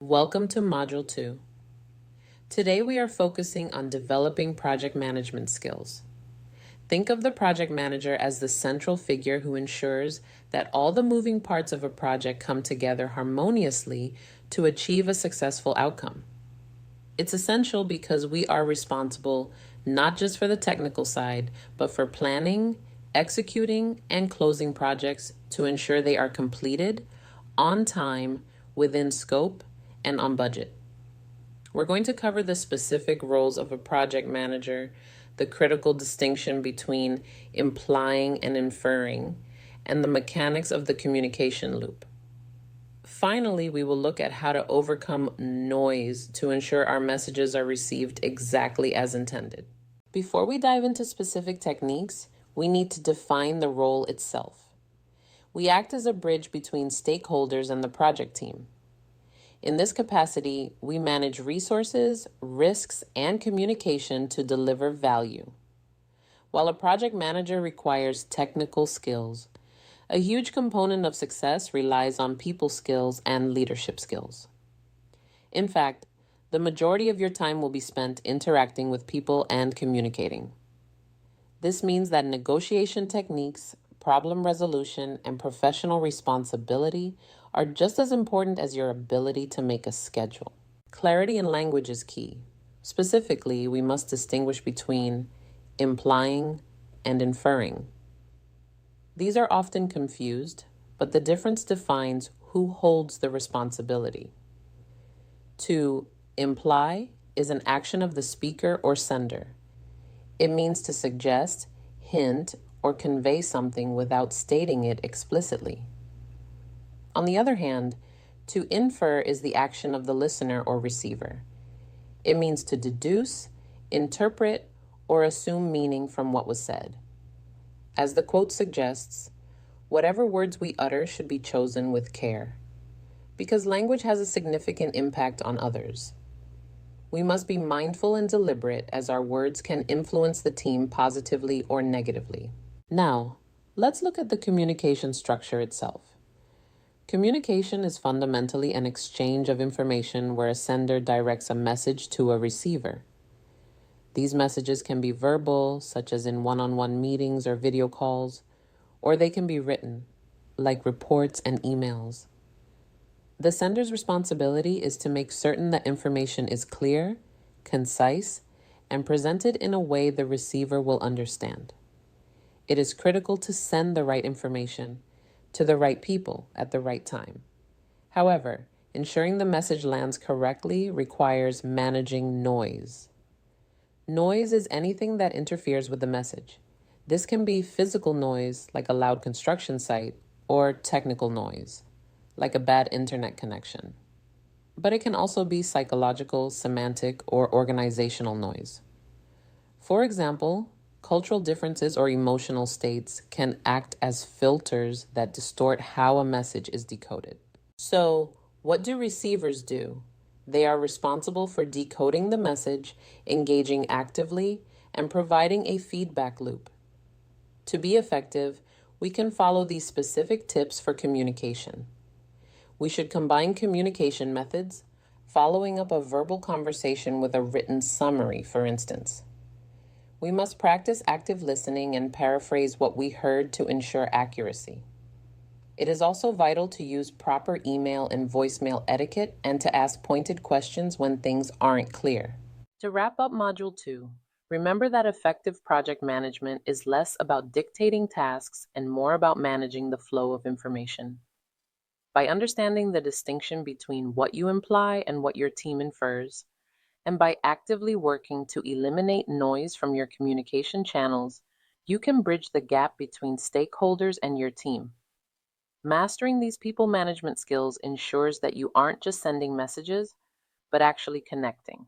Welcome to Module 2. Today we are focusing on developing project management skills. Think of the project manager as the central figure who ensures that all the moving parts of a project come together harmoniously to achieve a successful outcome. It's essential because we are responsible not just for the technical side, but for planning, executing, and closing projects to ensure they are completed on time, within scope, and on budget. We're going to cover the specific roles of a project manager, the critical distinction between implying and inferring, and the mechanics of the communication loop. Finally, we will look at how to overcome noise to ensure our messages are received exactly as intended. Before we dive into specific techniques, we need to define the role itself. We act as a bridge between stakeholders and the project team. In this capacity, we manage resources, risks, and communication to deliver value. While a project manager requires technical skills, a huge component of success relies on people skills and leadership skills. In fact, the majority of your time will be spent interacting with people and communicating. This means that negotiation techniques, problem resolution, and professional responsibility are just as important as your ability to make a schedule. Clarity in language is key. Specifically, we must distinguish between implying and inferring. These are often confused, but the difference defines who holds the responsibility. To imply is an action of the speaker or sender. It means to suggest, hint, or convey something without stating it explicitly. On the other hand, to infer is the action of the listener or receiver. It means to deduce, interpret, or assume meaning from what was said. As the quote suggests, whatever words we utter should be chosen with care, because language has a significant impact on others. We must be mindful and deliberate as our words can influence the team positively or negatively. Now, let's look at the communication structure itself. Communication is fundamentally an exchange of information where a sender directs a message to a receiver. These messages can be verbal, such as in one-on-one meetings or video calls, or they can be written, like reports and emails. The sender's responsibility is to make certain that information is clear, concise, and presented in a way the receiver will understand. It is critical to send the right information to the right people at the right time. However, ensuring the message lands correctly requires managing noise. Noise is anything that interferes with the message. This can be physical noise, like a loud construction site, or technical noise, like a bad internet connection. But it can also be psychological, semantic, or organizational noise. For example, cultural differences or emotional states can act as filters that distort how a message is decoded. So, what do receivers do? They are responsible for decoding the message, engaging actively, and providing a feedback loop. To be effective, we can follow these specific tips for communication. We should combine communication methods, following up a verbal conversation with a written summary, for instance. We must practice active listening and paraphrase what we heard to ensure accuracy. It is also vital to use proper email and voicemail etiquette and to ask pointed questions when things aren't clear. To wrap up Module 2, remember that effective project management is less about dictating tasks and more about managing the flow of information. By understanding the distinction between what you imply and what your team infers, and by actively working to eliminate noise from your communication channels, you can bridge the gap between stakeholders and your team. Mastering these people management skills ensures that you aren't just sending messages, but actually connecting.